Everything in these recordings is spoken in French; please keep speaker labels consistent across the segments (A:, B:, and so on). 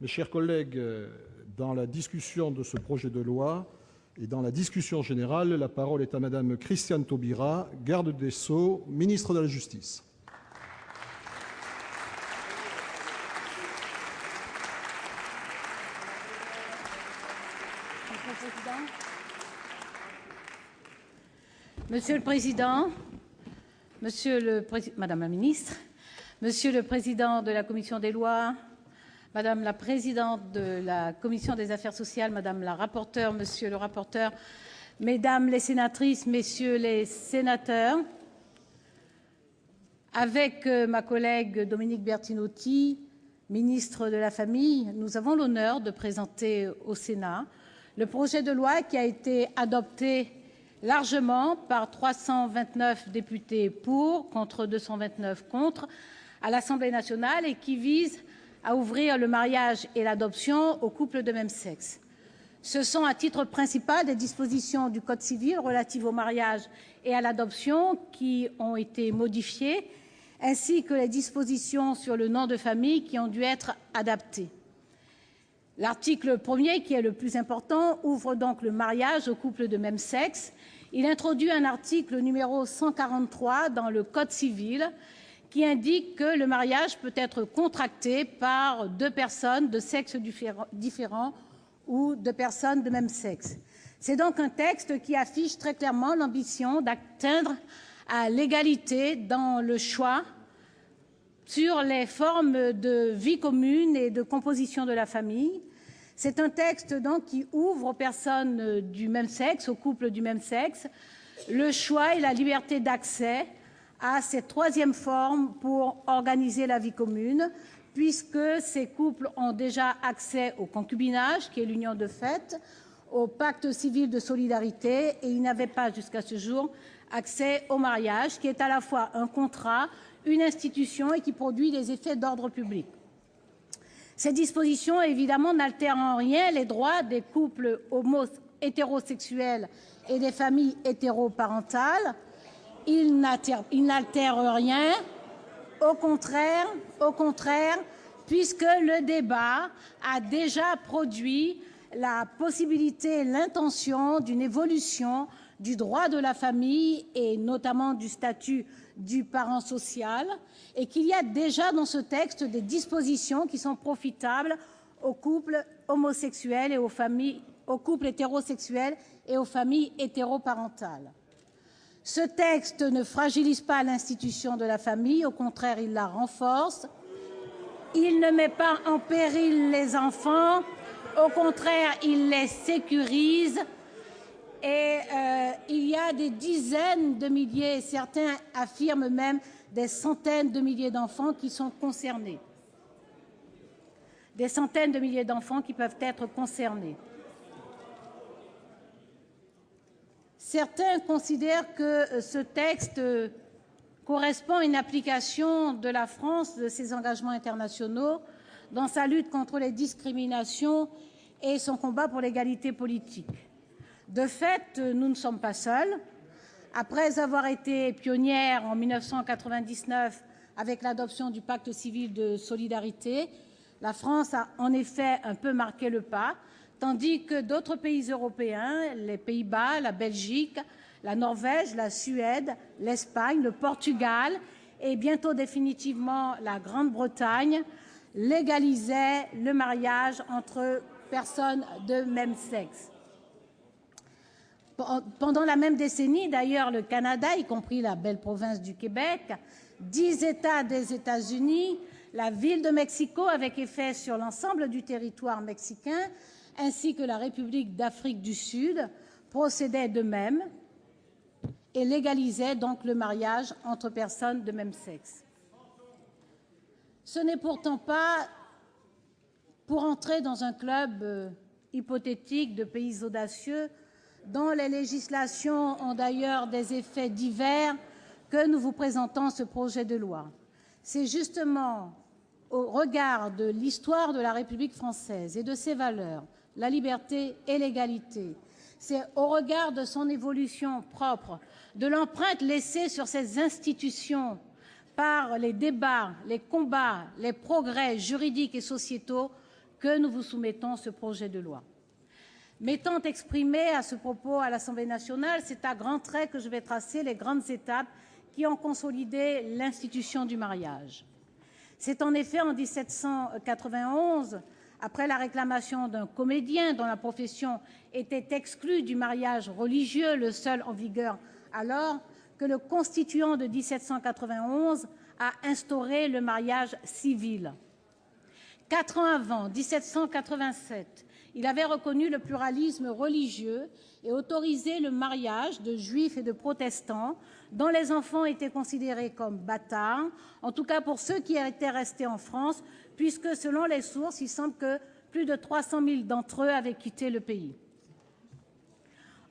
A: Mes chers collègues, dans la discussion de ce projet de loi et dans la discussion générale, la parole est à Madame Christiane Taubira, garde des Sceaux, ministre de la Justice.
B: Monsieur le Président, Madame la Ministre, Monsieur le Président de la Commission des lois, Madame la Présidente de la Commission des affaires sociales, Madame la rapporteure, Monsieur le rapporteur, Mesdames les sénatrices, Messieurs les sénateurs, avec ma collègue Dominique Bertinotti, ministre de la Famille, nous avons l'honneur de présenter au Sénat le projet de loi qui a été adopté largement par 329 députés pour, contre 229 contre, à l'Assemblée nationale et qui vise à ouvrir le mariage et l'adoption aux couples de même sexe. Ce sont à titre principal des dispositions du Code civil relatives au mariage et à l'adoption qui ont été modifiées, ainsi que les dispositions sur le nom de famille qui ont dû être adaptées. L'article 1er, qui est le plus important, ouvre donc le mariage aux couples de même sexe. Il introduit un article numéro 143 dans le Code civil qui indique que le mariage peut être contracté par deux personnes de sexe différent ou deux personnes de même sexe. C'est donc un texte qui affiche très clairement l'ambition d'atteindre à l'égalité dans le choix sur les formes de vie commune et de composition de la famille. C'est un texte donc qui ouvre aux personnes du même sexe, aux couples du même sexe, le choix et la liberté d'accès à cette troisième forme pour organiser la vie commune, puisque ces couples ont déjà accès au concubinage, qui est l'union de fait, au pacte civil de solidarité, et ils n'avaient pas jusqu'à ce jour accès au mariage, qui est à la fois un contrat, une institution et qui produit des effets d'ordre public. Ces dispositions, évidemment, n'altèrent en rien les droits des couples hétérosexuels et des familles hétéroparentales. Ils n'altèrent rien, au contraire, puisque le débat a déjà produit la possibilité et l'intention d'une évolution du droit de la famille et notamment du statut du parent social, et qu'il y a déjà dans ce texte des dispositions qui sont profitables aux couples homosexuels et aux couples hétérosexuels et aux familles hétéroparentales. Ce texte ne fragilise pas l'institution de la famille, au contraire, il la renforce. Il ne met pas en péril les enfants, au contraire, il les sécurise. Et il y a des dizaines de milliers, certains affirment même des centaines de milliers d'enfants qui sont concernés. Des centaines de milliers d'enfants qui peuvent être concernés. Certains considèrent que ce texte correspond à une application de la France de ses engagements internationaux dans sa lutte contre les discriminations et son combat pour l'égalité politique. De fait, nous ne sommes pas seuls. Après avoir été pionnière en 1999 avec l'adoption du pacte civil de solidarité, la France a en effet un peu marqué le pas, tandis que d'autres pays européens, les Pays-Bas, la Belgique, la Norvège, la Suède, l'Espagne, le Portugal et bientôt définitivement la Grande-Bretagne légalisaient le mariage entre personnes de même sexe. Pendant la même décennie, d'ailleurs, le Canada, y compris la belle province du Québec, 10 États des États-Unis, la ville de Mexico, avec effet sur l'ensemble du territoire mexicain, ainsi que la République d'Afrique du Sud, procédaient de même et légalisaient donc le mariage entre personnes de même sexe. Ce n'est pourtant pas pour entrer dans un club hypothétique de pays audacieux dont les législations ont d'ailleurs des effets divers que nous vous présentons ce projet de loi. C'est justement au regard de l'histoire de la République française et de ses valeurs, la liberté et l'égalité, c'est au regard de son évolution propre, de l'empreinte laissée sur ces institutions par les débats, les combats, les progrès juridiques et sociétaux que nous vous soumettons ce projet de loi. M'étant exprimé à ce propos à l'Assemblée nationale, c'est à grands traits que je vais tracer les grandes étapes qui ont consolidé l'institution du mariage. C'est en effet en 1791, après la réclamation d'un comédien dont la profession était exclue du mariage religieux, le seul en vigueur alors, que le Constituant de 1791 a instauré le mariage civil. 4 ans avant, 1787, il avait reconnu le pluralisme religieux et autorisé le mariage de juifs et de protestants dont les enfants étaient considérés comme bâtards, en tout cas pour ceux qui étaient restés en France, puisque selon les sources, il semble que plus de 300 000 d'entre eux avaient quitté le pays.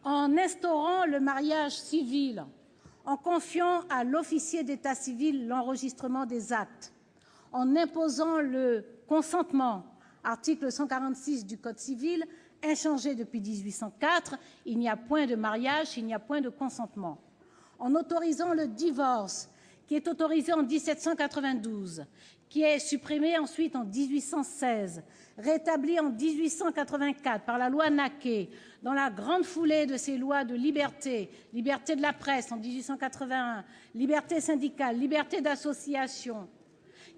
B: En instaurant le mariage civil, en confiant à l'officier d'état civil l'enregistrement des actes, en imposant le consentement, article 146 du Code civil, inchangé depuis 1804, il n'y a point de mariage s'il n'y a point de consentement. En autorisant le divorce, qui est autorisé en 1792, qui est supprimé ensuite en 1816, rétabli en 1884 par la loi Naquet, dans la grande foulée de ces lois de liberté, liberté de la presse en 1881, liberté syndicale, liberté d'association,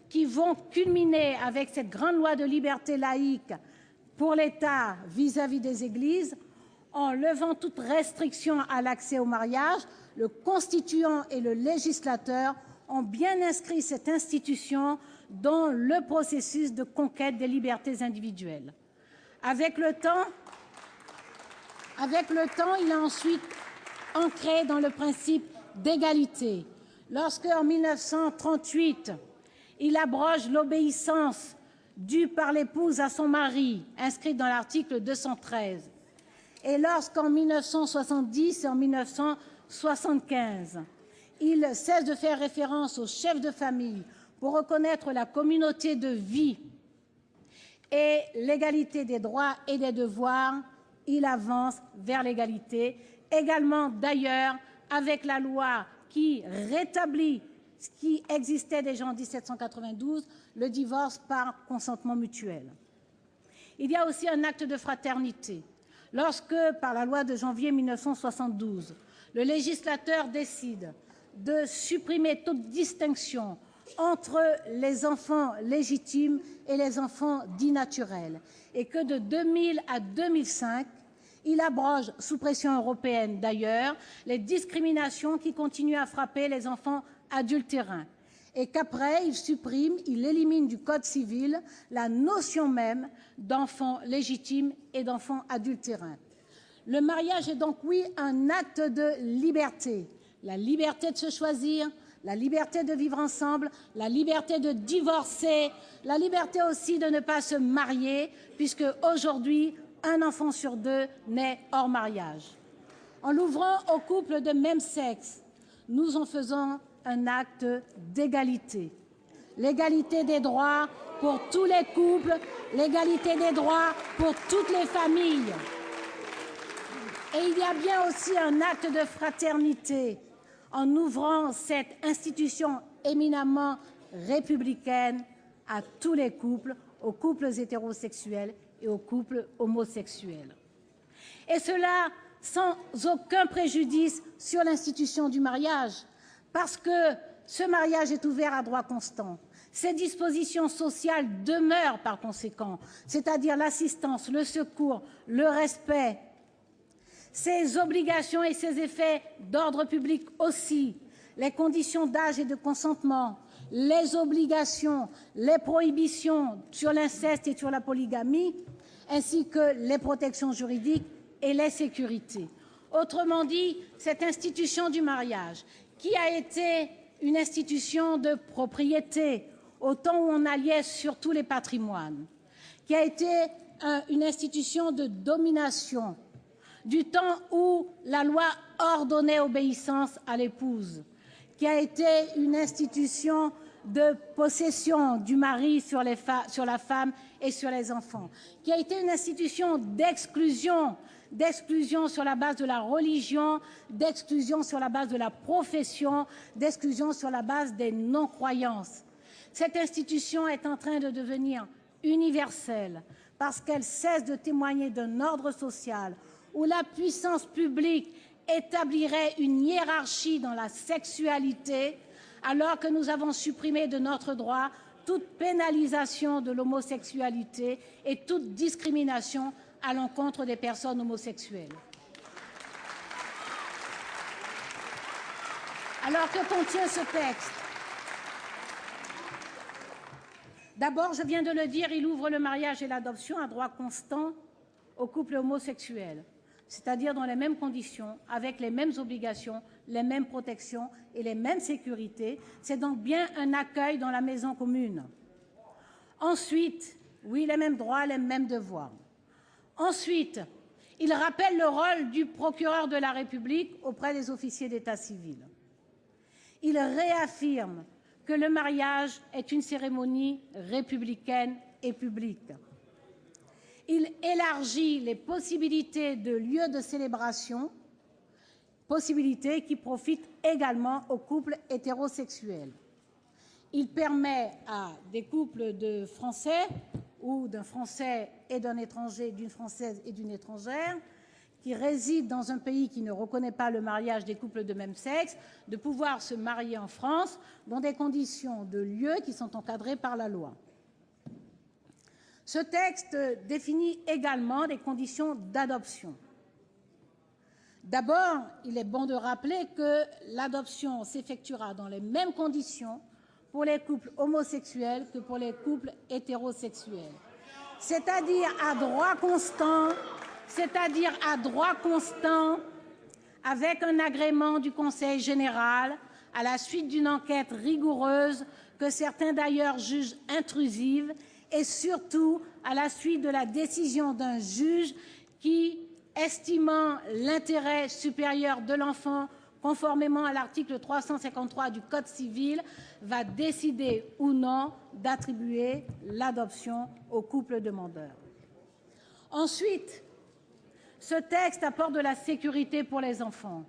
B: qui vont culminer avec cette grande loi de liberté laïque pour l'État vis-à-vis des églises, en levant toute restriction à l'accès au mariage, le Constituant et le législateur ont bien inscrit cette institution dans le processus de conquête des libertés individuelles. Avec le temps, il a ensuite ancré dans le principe d'égalité. Lorsque, en 1938, il abroge l'obéissance due par l'épouse à son mari, inscrite dans l'article 213, et lorsqu'en 1970 et en 1975, il cesse de faire référence aux chefs de famille pour reconnaître la communauté de vie et l'égalité des droits et des devoirs, il avance vers l'égalité, également d'ailleurs avec la loi qui rétablit ce qui existait déjà en 1792, le divorce par consentement mutuel. Il y a aussi un acte de fraternité. Lorsque, par la loi de janvier 1972, le législateur décide de supprimer toute distinction entre les enfants légitimes et les enfants dits naturels, et que de 2000 à 2005, il abroge, sous pression européenne d'ailleurs, les discriminations qui continuent à frapper les enfants adultérins, et qu'après, il élimine du Code civil la notion même d'enfant légitime et d'enfant adultérin. Le mariage est donc, oui, un acte de liberté. La liberté de se choisir, la liberté de vivre ensemble, la liberté de divorcer, la liberté aussi de ne pas se marier, puisque aujourd'hui, un enfant sur 2 naît hors mariage. En l'ouvrant aux couples de même sexe, nous en faisons un acte d'égalité. L'égalité des droits pour tous les couples, l'égalité des droits pour toutes les familles. Et il y a bien aussi un acte de fraternité en ouvrant cette institution éminemment républicaine à tous les couples, aux couples hétérosexuels et aux couples homosexuels. Et cela sans aucun préjudice sur l'institution du mariage, parce que ce mariage est ouvert à droit constant. Ces dispositions sociales demeurent par conséquent, c'est-à-dire l'assistance, le secours, le respect. Ces obligations et ces effets d'ordre public aussi, les conditions d'âge et de consentement, les obligations, les prohibitions sur l'inceste et sur la polygamie, ainsi que les protections juridiques et les sécurités. Autrement dit, cette institution du mariage, qui a été une institution de propriété au temps où on alliait surtout les patrimoines, qui a été une institution de domination, du temps où la loi ordonnait obéissance à l'épouse, qui a été une institution de possession du mari sur la femme et sur les enfants, qui a été une institution d'exclusion sur la base de la religion, d'exclusion sur la base de la profession, d'exclusion sur la base des non-croyances. Cette institution est en train de devenir universelle, parce qu'elle cesse de témoigner d'un ordre social où la puissance publique établirait une hiérarchie dans la sexualité, alors que nous avons supprimé de notre droit toute pénalisation de l'homosexualité et toute discrimination à l'encontre des personnes homosexuelles. Alors, que contient ce texte? D'abord, je viens de le dire, il ouvre le mariage et l'adoption à droit constant aux couples homosexuels, c'est-à-dire dans les mêmes conditions, avec les mêmes obligations, les mêmes protections et les mêmes sécurités. C'est donc bien un accueil dans la maison commune. Ensuite, oui, les mêmes droits, les mêmes devoirs. Ensuite, il rappelle le rôle du procureur de la République auprès des officiers d'état civil. Il réaffirme que le mariage est une cérémonie républicaine et publique. Il élargit les possibilités de lieux de célébration, possibilités qui profitent également aux couples hétérosexuels. Il permet à des couples de Français ou d'un Français et d'un étranger, d'une Française et d'une étrangère, qui résident dans un pays qui ne reconnaît pas le mariage des couples de même sexe, de pouvoir se marier en France dans des conditions de lieu qui sont encadrées par la loi. Ce texte définit également des conditions d'adoption. D'abord, il est bon de rappeler que l'adoption s'effectuera dans les mêmes conditions pour les couples homosexuels que pour les couples hétérosexuels, c'est-à-dire à droit constant, avec un agrément du Conseil général, à la suite d'une enquête rigoureuse que certains d'ailleurs jugent intrusive, et surtout à la suite de la décision d'un juge qui, estimant l'intérêt supérieur de l'enfant conformément à l'article 353 du Code civil, va décider ou non d'attribuer l'adoption au couple demandeur. Ensuite, ce texte apporte de la sécurité pour les enfants.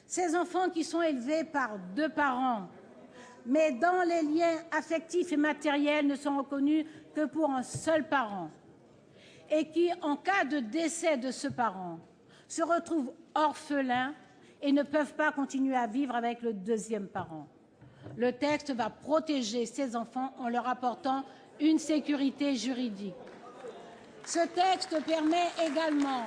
B: Ces enfants qui sont élevés par deux parents, mais dont les liens affectifs et matériels ne sont reconnus que pour un seul parent, et qui, en cas de décès de ce parent, se retrouvent orphelins et ne peuvent pas continuer à vivre avec le deuxième parent. Le texte va protéger ces enfants en leur apportant une sécurité juridique. Ce texte permet également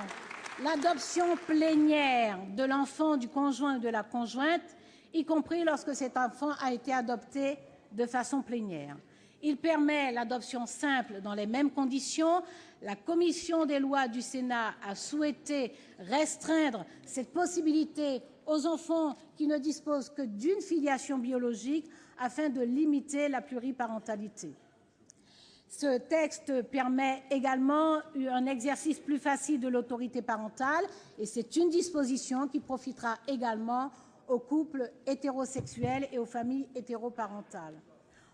B: l'adoption plénière de l'enfant du conjoint ou de la conjointe, y compris lorsque cet enfant a été adopté de façon plénière. Il permet l'adoption simple dans les mêmes conditions. La commission des lois du Sénat a souhaité restreindre cette possibilité aux enfants qui ne disposent que d'une filiation biologique afin de limiter la pluriparentalité. Ce texte permet également un exercice plus facile de l'autorité parentale et c'est une disposition qui profitera également aux couples hétérosexuels et aux familles hétéroparentales.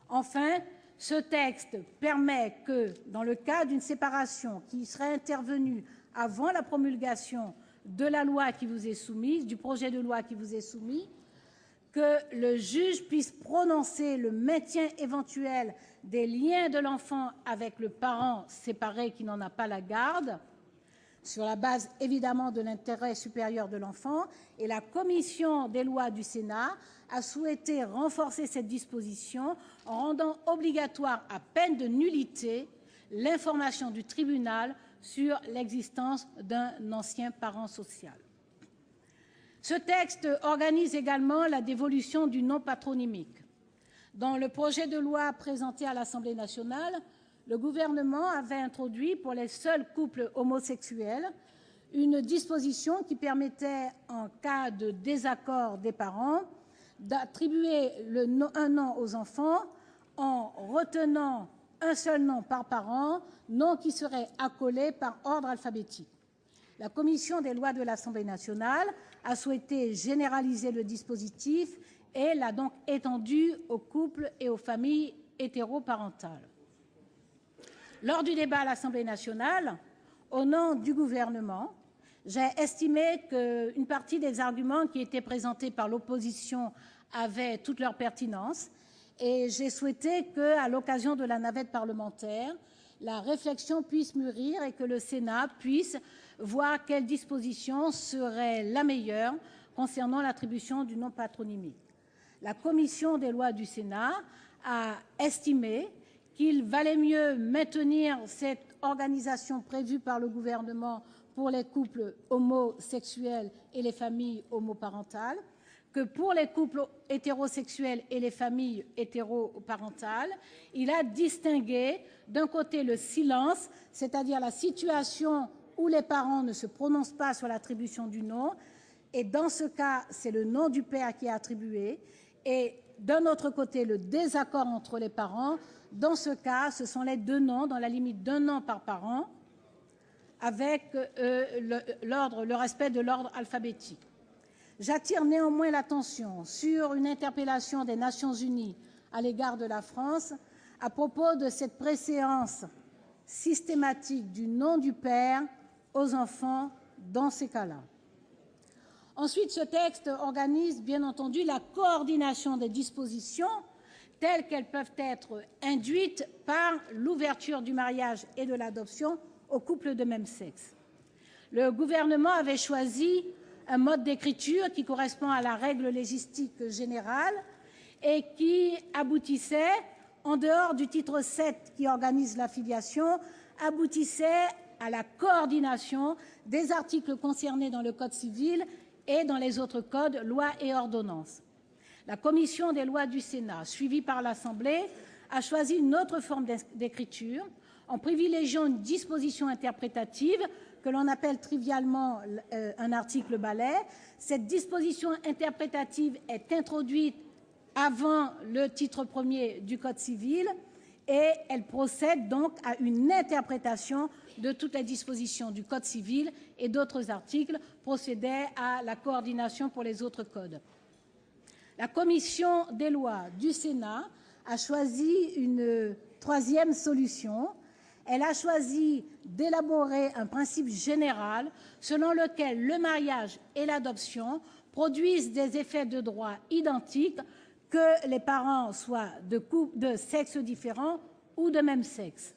B: Enfin, ce texte permet que, dans le cas d'une séparation qui serait intervenue avant la promulgation de la loi qui vous est soumise, du projet de loi qui vous est soumis, que le juge puisse prononcer le maintien éventuel des liens de l'enfant avec le parent séparé qui n'en a pas la garde, sur la base évidemment de l'intérêt supérieur de l'enfant, et la commission des lois du Sénat a souhaité renforcer cette disposition en rendant obligatoire à peine de nullité l'information du tribunal sur l'existence d'un ancien parent social. Ce texte organise également la dévolution du nom patronymique. Dans le projet de loi présenté à l'Assemblée nationale, le gouvernement avait introduit pour les seuls couples homosexuels une disposition qui permettait, en cas de désaccord des parents, d'attribuer un nom aux enfants en retenant un seul nom par parent, nom qui serait accolé par ordre alphabétique. La commission des lois de l'Assemblée nationale a souhaité généraliser le dispositif et l'a donc étendu aux couples et aux familles hétéroparentales. Lors du débat à l'Assemblée nationale, au nom du gouvernement, j'ai estimé qu'une partie des arguments qui étaient présentés par l'opposition avaient toute leur pertinence et j'ai souhaité qu'à l'occasion de la navette parlementaire, la réflexion puisse mûrir et que le Sénat puisse voir quelle disposition serait la meilleure concernant l'attribution du nom patronymique. La commission des lois du Sénat a estimé qu'il valait mieux maintenir cette organisation prévue par le gouvernement pour les couples homosexuels et les familles homoparentales que pour les couples hétérosexuels et les familles hétéroparentales. Il a distingué d'un côté le silence, c'est-à-dire la situation où les parents ne se prononcent pas sur l'attribution du nom, et dans ce cas, c'est le nom du père qui est attribué, et d'un autre côté, le désaccord entre les parents. Dans ce cas, ce sont les deux noms, dans la limite d'un nom par parent, avec le respect de l'ordre alphabétique. J'attire néanmoins l'attention sur une interpellation des Nations unies à l'égard de la France à propos de cette préséance systématique du nom du père aux enfants dans ces cas-là. Ensuite, ce texte organise bien entendu la coordination des dispositions telles qu'elles peuvent être induites par l'ouverture du mariage et de l'adoption aux couples de même sexe. Le gouvernement avait choisi un mode d'écriture qui correspond à la règle légistique générale et qui aboutissait, en dehors du titre 7 qui organise la filiation, aboutissait à la coordination des articles concernés dans le Code civil et dans les autres codes, lois et ordonnances. La commission des lois du Sénat, suivie par l'Assemblée, a choisi une autre forme d'écriture en privilégiant une disposition interprétative que l'on appelle trivialement un article balai. Cette disposition interprétative est introduite avant le titre premier du Code civil et elle procède donc à une interprétation de toutes les dispositions du Code civil et d'autres articles, procédait à la coordination pour les autres codes. La commission des lois du Sénat a choisi une troisième solution. Elle a choisi d'élaborer un principe général selon lequel le mariage et l'adoption produisent des effets de droit identiques, que les parents soient de sexe différent ou de même sexe.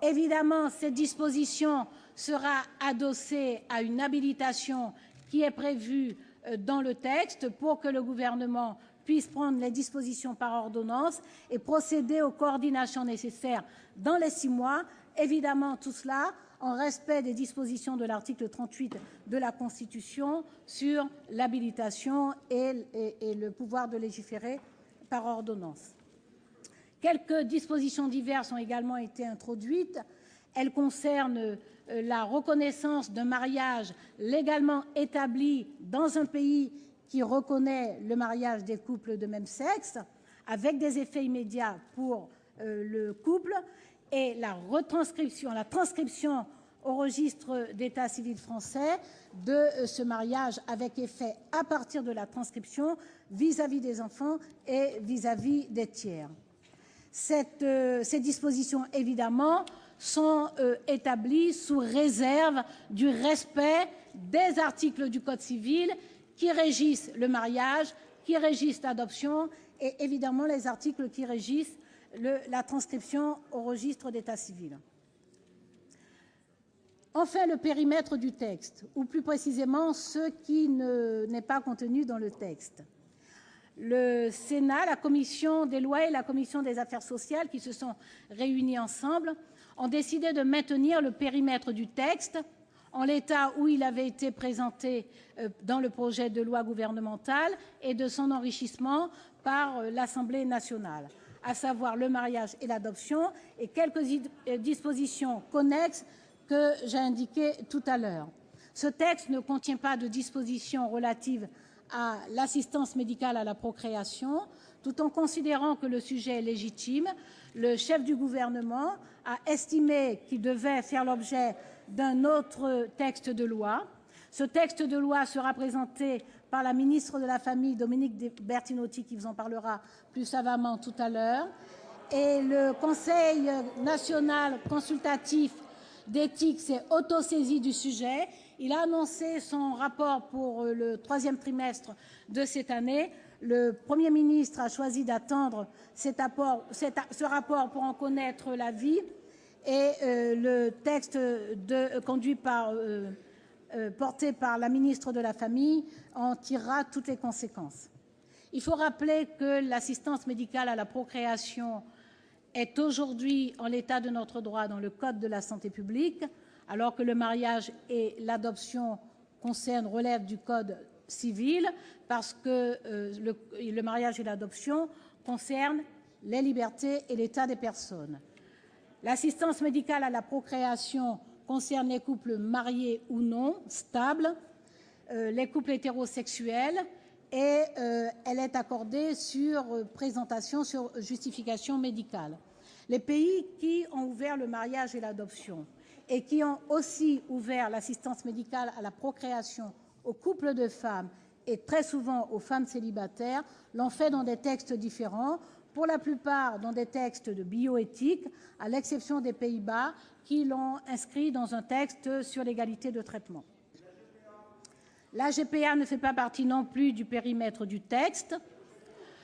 B: Évidemment, cette disposition sera adossée à une habilitation qui est prévue dans le texte pour que le gouvernement puisse prendre les dispositions par ordonnance et procéder aux coordinations nécessaires dans les 6 mois. Évidemment, tout cela en respect des dispositions de l'article 38 de la Constitution sur l'habilitation et le pouvoir de légiférer par ordonnance. Quelques dispositions diverses ont également été introduites. Elles concernent la reconnaissance d'un mariage légalement établi dans un pays qui reconnaît le mariage des couples de même sexe, avec des effets immédiats pour le couple, et la transcription au registre d'état civil français de ce mariage avec effet à partir de la transcription vis-à-vis des enfants et vis-à-vis des tiers. Ces dispositions, évidemment, sont établies sous réserve du respect des articles du Code civil qui régissent le mariage, qui régissent l'adoption et évidemment les articles qui régissent la transcription au registre d'état civil. Enfin, le périmètre du texte, ou plus précisément ce qui n'est pas contenu dans le texte. Le Sénat, la commission des lois et la commission des affaires sociales, qui se sont réunis ensemble, ont décidé de maintenir le périmètre du texte en l'état où il avait été présenté dans le projet de loi gouvernemental et de son enrichissement par l'Assemblée nationale, à savoir le mariage et l'adoption et quelques dispositions connexes que j'ai indiquées tout à l'heure. Ce texte ne contient pas de dispositions relatives à l'assistance médicale à la procréation. Tout en considérant que le sujet est légitime, le chef du gouvernement a estimé qu'il devait faire l'objet d'un autre texte de loi. Ce texte de loi sera présenté par la ministre de la Famille, Dominique Bertinotti, qui vous en parlera plus savamment tout à l'heure. Et le Conseil national consultatif d'éthique s'est autosaisi du sujet. Il a annoncé son rapport pour le 3e trimestre de cette année. Le Premier ministre a choisi d'attendre ce rapport pour en connaître l'avis. et le texte porté par la ministre de la Famille en tirera toutes les conséquences. Il faut rappeler que l'assistance médicale à la procréation est aujourd'hui, en l'état de notre droit, dans le Code de la santé publique, alors que le mariage et l'adoption relèvent du Code civil, parce que le mariage et l'adoption concernent les libertés et l'état des personnes. L'assistance médicale à la procréation concerne les couples mariés ou non, stables, les couples hétérosexuels, et elle est accordée sur justification médicale. Les pays qui ont ouvert le mariage et l'adoption et qui ont aussi ouvert l'assistance médicale à la procréation aux couples de femmes et très souvent aux femmes célibataires l'ont fait dans des textes différents, pour la plupart dans des textes de bioéthique, à l'exception des Pays-Bas qui l'ont inscrit dans un texte sur l'égalité de traitement. La GPA ne fait pas partie non plus du périmètre du texte.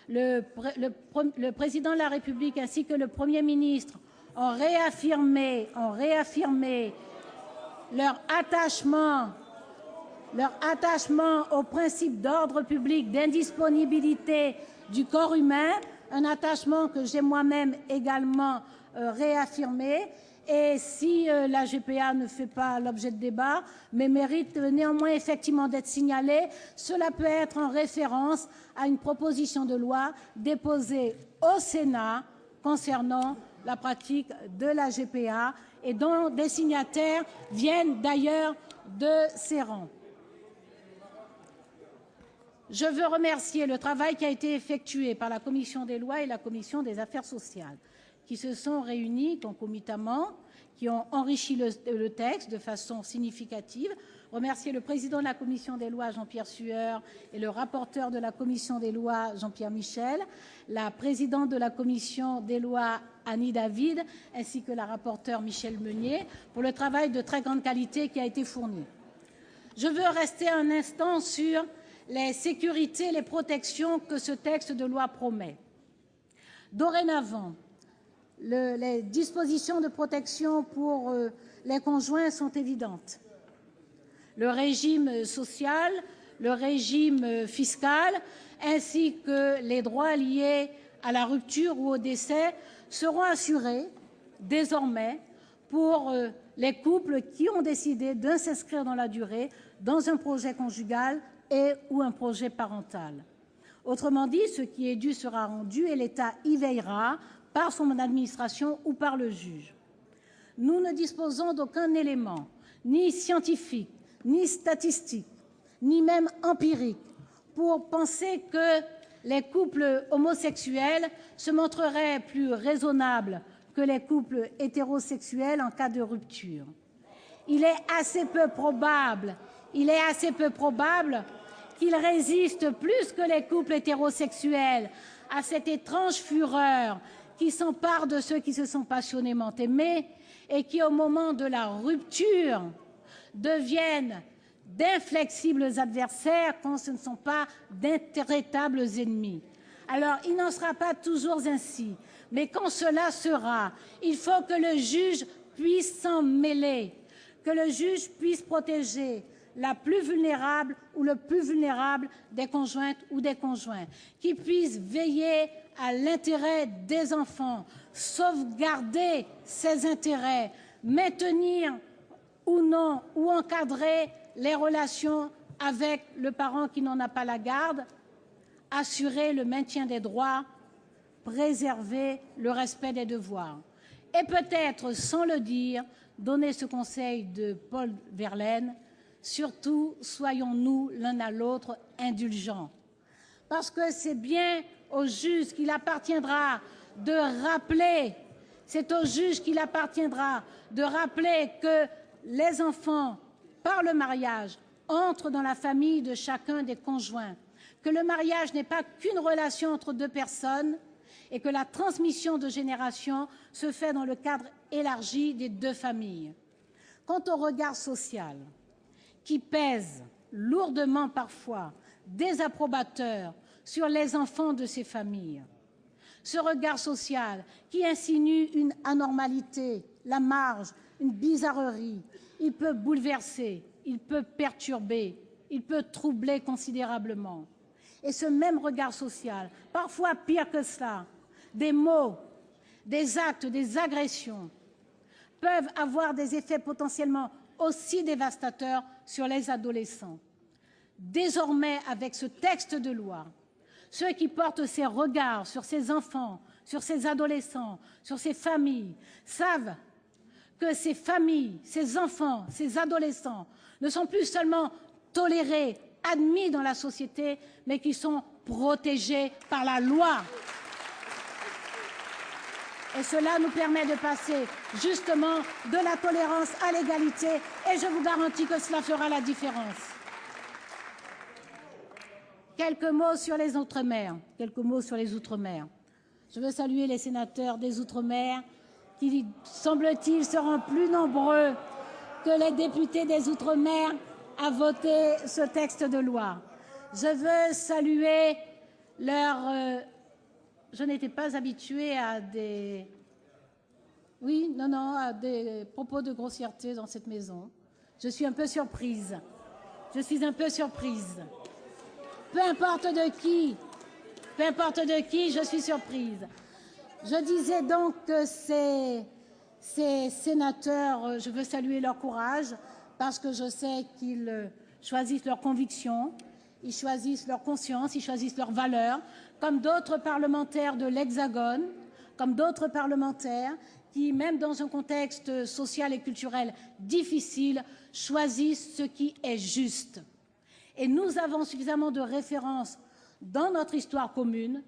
B: Le président de la République ainsi que le Premier ministre ont réaffirmé leur attachement au principe d'ordre public d'indisponibilité du corps humain, un attachement que j'ai moi-même également réaffirmé. Et si la GPA ne fait pas l'objet de débat, mais mérite néanmoins effectivement d'être signalée, cela peut être en référence à une proposition de loi déposée au Sénat concernant la pratique de la GPA et dont des signataires viennent d'ailleurs de ses rangs. Je veux remercier le travail qui a été effectué par la commission des lois et la commission des affaires sociales, qui se sont réunis concomitamment, qui ont enrichi le texte de façon significative. Remercier le président de la commission des lois, Jean-Pierre Sueur, et le rapporteur de la commission des lois, Jean-Pierre Michel, la présidente de la commission des lois, Annie David, ainsi que la rapporteure Michèle Meunier, pour le travail de très grande qualité qui a été fourni. Je veux rester un instant sur les sécurités, les protections que ce texte de loi promet. Dorénavant, les dispositions de protection pour les conjoints sont évidentes. Le régime social, le régime fiscal, ainsi que les droits liés à la rupture ou au décès seront assurés désormais pour les couples qui ont décidé de s'inscrire dans la durée dans un projet conjugal et ou un projet parental. Autrement dit, ce qui est dû sera rendu et l'État y veillera par son administration ou par le juge. Nous ne disposons d'aucun élément, ni scientifique, ni statistique, ni même empirique, pour penser que les couples homosexuels se montreraient plus raisonnables que les couples hétérosexuels en cas de rupture. Il est assez peu probable qu'ils résistent plus que les couples hétérosexuels à cette étrange fureur qui s'empare de ceux qui se sont passionnément aimés et qui, au moment de la rupture, deviennent d'inflexibles adversaires quand ce ne sont pas d'intraitables ennemis. Alors, il n'en sera pas toujours ainsi, mais quand cela sera, il faut que le juge puisse s'en mêler, que le juge puisse protéger la plus vulnérable ou le plus vulnérable des conjointes ou des conjoints, qui puisse veiller à l'intérêt des enfants, sauvegarder ces intérêts, maintenir ou non ou encadrer les relations avec le parent qui n'en a pas la garde, assurer le maintien des droits, préserver le respect des devoirs. Et peut-être, sans le dire, donner ce conseil de Paul Verlaine: surtout, soyons-nous l'un à l'autre indulgents. Parce que c'est bien au juge qu'il appartiendra de rappeler, que les enfants, par le mariage, entrent dans la famille de chacun des conjoints, que le mariage n'est pas qu'une relation entre deux personnes et que la transmission de génération se fait dans le cadre élargi des deux familles. Quant au regard social, qui pèse lourdement parfois, désapprobateur, sur les enfants de ces familles, Ce regard social qui insinue une anormalité, la marge, une bizarrerie, il peut bouleverser, il peut perturber, il peut troubler considérablement. Et ce même regard social, parfois pire que cela, des mots, des actes, des agressions, peuvent avoir des effets potentiellement aussi dévastateurs sur les adolescents. Désormais, avec ce texte de loi, ceux qui portent ces regards sur ces enfants, sur ces adolescents, sur ces familles, savent que ces familles, ces enfants, ces adolescents ne sont plus seulement tolérés, admis dans la société, mais qui sont protégés par la loi. Et cela nous permet de passer justement de la tolérance à l'égalité, et je vous garantis que cela fera la différence. Quelques mots sur les Outre-mer. Je veux saluer les sénateurs des Outre-mer qui, semble-t-il, seront plus nombreux que les députés des Outre-mer à voter ce texte de loi. Je veux saluer leur... Je n'étais pas habituée à des... à des propos de grossièreté dans cette maison. Je suis un peu surprise. Peu importe de qui, je suis surprise. Je disais donc que ces sénateurs, je veux saluer leur courage parce que je sais qu'ils choisissent leurs convictions, ils choisissent leur conscience, ils choisissent leurs valeurs, comme d'autres parlementaires de l'Hexagone, comme d'autres parlementaires qui, même dans un contexte social et culturel difficile, choisissent ce qui est juste. Et nous avons suffisamment de références dans notre histoire commune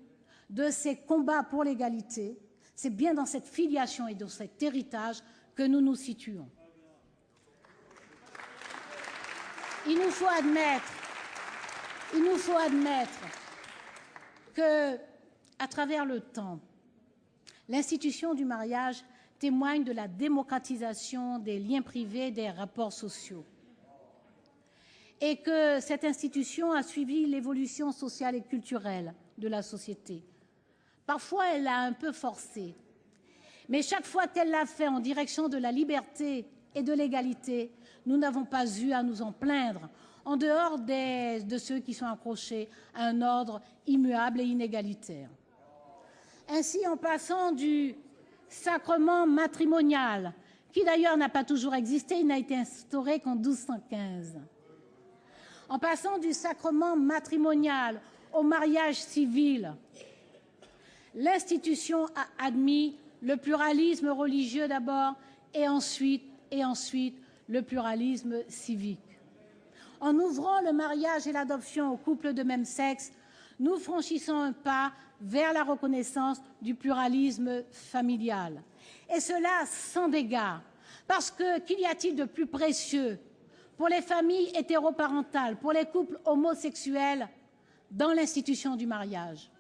B: de ces combats pour l'égalité. C'est bien dans cette filiation et dans cet héritage que nous nous situons. Il nous faut admettre que, à travers le temps, l'institution du mariage témoigne de la démocratisation des liens privés, des rapports sociaux, et que cette institution a suivi l'évolution sociale et culturelle de la société. Parfois, elle l'a un peu forcée, mais chaque fois qu'elle l'a fait en direction de la liberté et de l'égalité, nous n'avons pas eu à nous en plaindre, en dehors de ceux qui sont accrochés à un ordre immuable et inégalitaire. Ainsi, en passant du sacrement matrimonial, qui d'ailleurs n'a pas toujours existé, il n'a été instauré qu'en 1215, en passant du sacrement matrimonial au mariage civil, l'institution a admis le pluralisme religieux d'abord et ensuite le pluralisme civique. En ouvrant le mariage et l'adoption aux couples de même sexe, nous franchissons un pas vers la reconnaissance du pluralisme familial. Et cela sans dégâts, parce que qu'y a-t-il de plus précieux pour les familles hétéroparentales, pour les couples homosexuels, dans l'institution du mariage?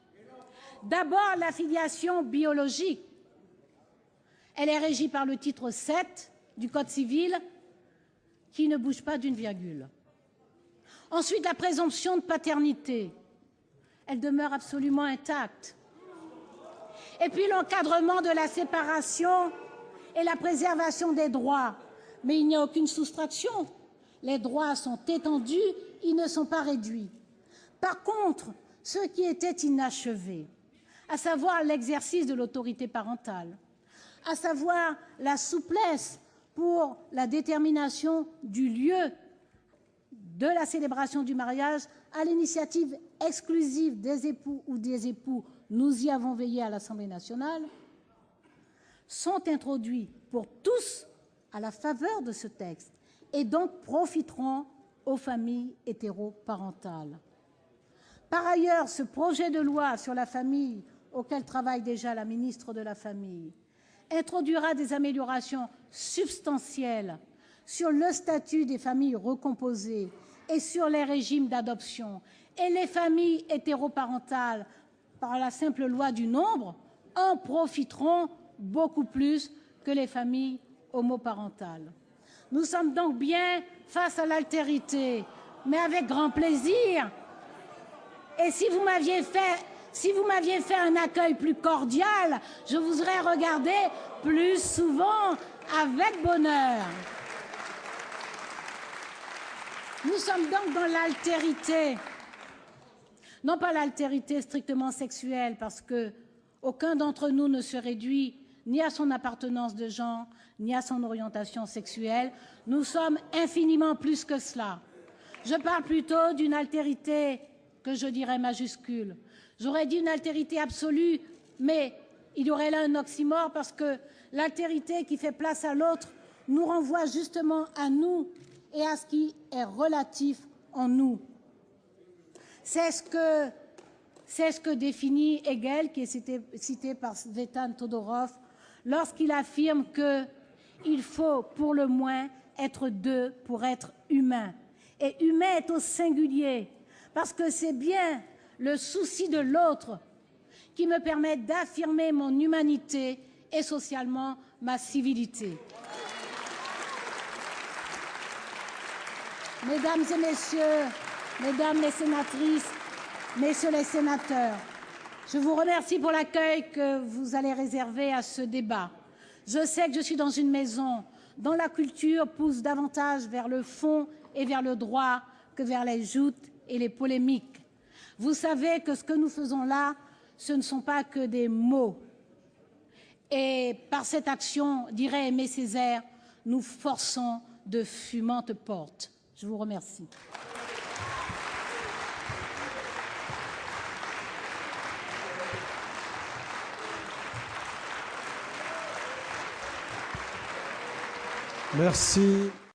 B: D'abord, la filiation biologique. Elle est régie par le titre 7 du Code civil, qui ne bouge pas d'une virgule. Ensuite, la présomption de paternité. Elle demeure absolument intacte. Et puis l'encadrement de la séparation et la préservation des droits. Mais il n'y a aucune soustraction. Les droits sont étendus, ils ne sont pas réduits. Par contre, ce qui était inachevé, à savoir l'exercice de l'autorité parentale, à savoir la souplesse pour la détermination du lieu de la célébration du mariage à l'initiative exclusive des époux ou des époux, nous y avons veillé à l'Assemblée nationale, sont introduits pour tous à la faveur de ce texte et donc profiteront aux familles hétéroparentales. Par ailleurs, ce projet de loi sur la famille, auquel travaille déjà la ministre de la Famille, introduira des améliorations substantielles sur le statut des familles recomposées et sur les régimes d'adoption. Et les familles hétéroparentales, par la simple loi du nombre, en profiteront beaucoup plus que les familles homoparentales. Nous sommes donc bien face à l'altérité, mais avec grand plaisir. Et si vous m'aviez fait Si vous m'aviez fait un accueil plus cordial, je vous aurais regardé plus souvent avec bonheur. Nous sommes donc dans l'altérité. Non pas l'altérité strictement sexuelle, parce que aucun d'entre nous ne se réduit ni à son appartenance de genre, ni à son orientation sexuelle. Nous sommes infiniment plus que cela. Je parle plutôt d'une altérité que je dirais majuscule. J'aurais dit une altérité absolue, mais il y aurait là un oxymore parce que l'altérité qui fait place à l'autre nous renvoie justement à nous et à ce qui est relatif en nous. C'est ce que définit Hegel, qui est cité par Svetan Todorov, lorsqu'il affirme qu'il faut pour le moins être deux pour être humain. Et humain est au singulier, parce que c'est bien le souci de l'autre qui me permet d'affirmer mon humanité et socialement ma civilité. Mesdames et messieurs, mesdames les sénatrices, messieurs les sénateurs, je vous remercie pour l'accueil que vous allez réserver à ce débat. Je sais que je suis dans une maison dont la culture pousse davantage vers le fond et vers le droit que vers les joutes et les polémiques. Vous savez que ce que nous faisons là, ce ne sont pas que des mots. Et par cette action, dirait Aimé Césaire, nous forçons de fumantes portes. Je vous remercie.
A: Merci.